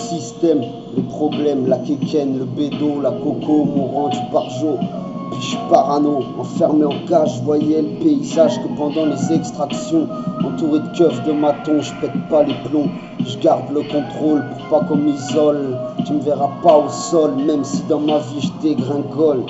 système, les problèmes, la kékenne, le bédo, la coco m'ont rendu barjo. Puis je suis parano, enfermé en cage, je voyais le paysage que pendant les extractions. Entouré de keufs de matons, je pète pas les plombs, je garde le contrôle pour pas qu'on m'isole. Tu me verras pas au sol, même si dans ma vie je dégringole.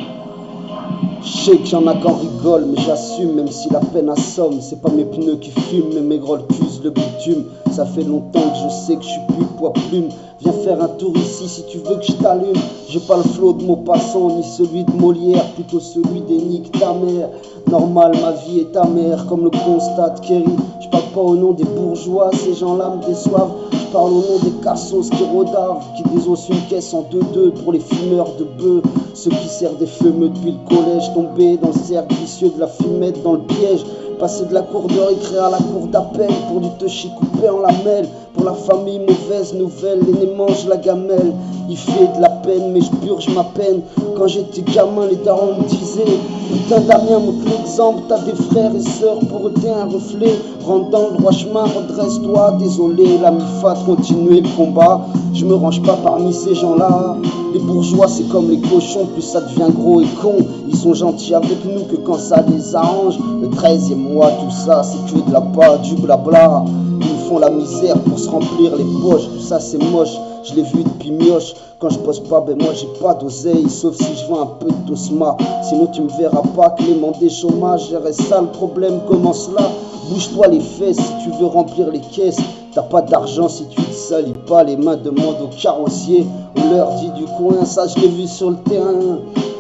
Je sais qu'il y en a qui en rigolent, mais j'assume, même si la peine assomme. C'est pas mes pneus qui fument, mais mes grolles cuisent le bitume. Ça fait longtemps que je sais que je suis plus poids plume. Viens faire un tour ici si tu veux que je t'allume. J'ai pas le flot de Maupassant, ni celui de Molière, plutôt celui des niques ta mère. Normal, ma vie est amère, comme le constate Kerry. Je parle pas au nom des bourgeois, ces gens-là me déçoivent. Je parle au nom des cassos qui rodavent, qui désossent une caisse en 2-2 pour les fumeurs de bœufs. Ceux qui servent des fumeux depuis le collège, tombés dans le cercle vicieux de la fumette, dans le piège. Passer de la cour de récré à la cour d'appel pour du touchy coupé en lamelles. Pour la famille, mauvaise nouvelle, l'aîné mange la gamelle. Il fait de la peine, mais je purge ma peine. Quand j'étais gamin, les darons me disaient: putain Damien, montre l'exemple, t'as des frères et sœurs, pour eux t'es un reflet. Rentre dans le droit chemin, redresse-toi, désolé, la MIFA de continuer le combat. Je me range pas parmi ces gens-là. Les bourgeois c'est comme les cochons, plus ça devient gros et con. Ils sont gentils avec nous que quand ça les arrange. Le 13e mois, tout ça c'est que de la pas, du blabla. Ils me font la misère pour se remplir les poches, tout ça c'est moche. Je l'ai vu depuis mioche. Quand je bosse pas, ben moi j'ai pas d'oseille, sauf si je vends un peu de tosma. Sinon tu me verras pas Clément des chômages. RSA, le problème commence là. Bouge-toi les fesses si tu veux remplir les caisses. T'as pas d'argent si tu te salis pas les mains, demande au carrossier. On leur dit du coin, ça je l'ai vu sur le terrain.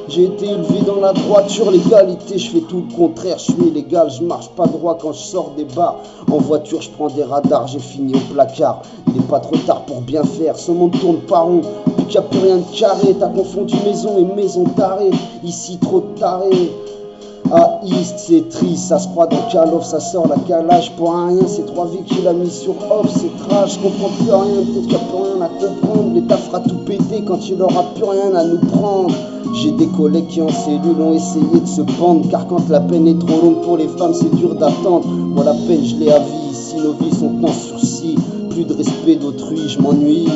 J'ai été élevé dans la droiture, l'égalité, je fais tout le contraire, je suis illégal, je marche pas droit quand je sors des bars. En voiture, je prends des radars, j'ai fini au placard. Il est pas trop tard pour bien faire, ce monde tourne pas rond. Puis qu'il y a plus rien de carré, t'as confondu maison et maison tarée. Ici trop de tarés. À East, c'est triste, ça se croit dans Call of, ça sort la calage pour un rien. C'est 3 vies qu'il a mis sur off, c'est trash, je comprends plus rien, peut-être qu'il n'y a plus rien à comprendre. L'État fera tout péter quand il aura plus rien à nous prendre. J'ai des collègues qui en cellule ont essayé de se pendre, car quand la peine est trop longue pour les femmes, c'est dur d'attendre. Moi la peine je l'ai à vie, si nos vies sont en sursis, plus de respect d'autrui, je m'ennuie.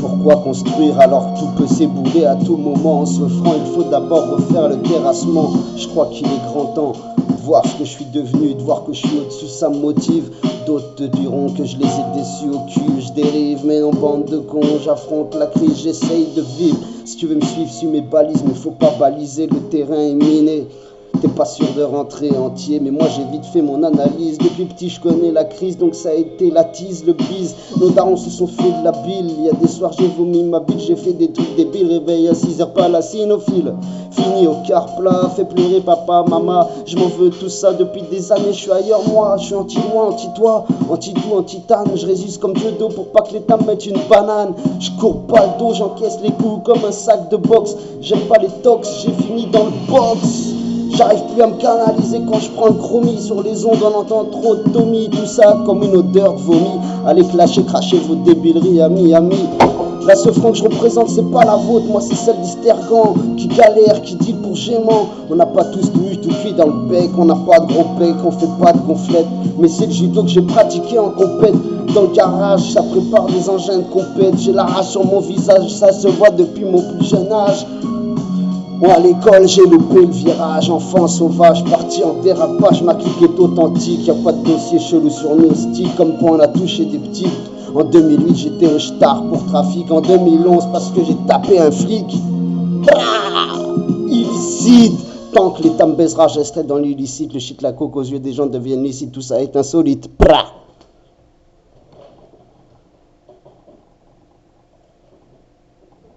Pourquoi construire alors que tout peut s'ébouler à tout moment? En se franc, il faut d'abord refaire le terrassement. Je crois qu'il est grand temps de voir ce que je suis devenu, de voir que je suis au-dessus, ça me motive. D'autres te diront que je les ai déçus au cul, je dérive, mais en bande de cons, j'affronte la crise, j'essaye de vivre. Si tu veux me suivre, suis mes balises, mais faut pas baliser, le terrain est miné. T'es pas sûr de rentrer entier, mais moi j'ai vite fait mon analyse. Depuis petit je connais la crise, donc ça a été la tease, le bise. Nos darons se sont fait de la bile. Il y a des soirs j'ai vomi ma bite, j'ai fait des trucs débiles. Réveil à 6h, pas la cynophile. Fini au quart plat, fait pleurer papa, maman. Je m'en veux tout ça depuis des années, je suis ailleurs moi. Je suis anti-loi, anti-toi, anti-tout, anti-tane. Je résiste comme Dieu d'eau pour pas que l'État me mette une banane. Je cours pas le dos, j'encaisse les coups comme un sac de boxe. J'aime pas les tox, j'ai fini dans le box. J'arrive plus à me canaliser quand je prends le chromie. Sur les ondes on entend trop de Tommy. Tout ça comme une odeur de vomi. Allez clasher, cracher vos débileries à Miami. La seule franc que je représente c'est pas la vôtre. Moi c'est celle d'Istergan qui galère, qui dit pour gémant. On n'a pas tous tout eu tout cuit dans le bec. On n'a pas de gros bec, on fait pas de gonflette. Mais c'est le judo que j'ai pratiqué en compète. Dans le garage ça prépare des engins de compète. J'ai la rage sur mon visage, ça se voit depuis mon plus jeune âge. Moi à l'école j'ai loupé le virage, enfant sauvage, parti en dérapage, ma clique est authentique, y'a pas de dossier chelou sur nos sticks, comme quoi on a touché des petits. En 2008 j'étais un star pour trafic, en 2011 parce que j'ai tapé un flic. Illicite, tant que l'État me baisera, je resterai dans l'illicite, le shit la coke aux yeux des gens deviennent licites, tout ça est insolite.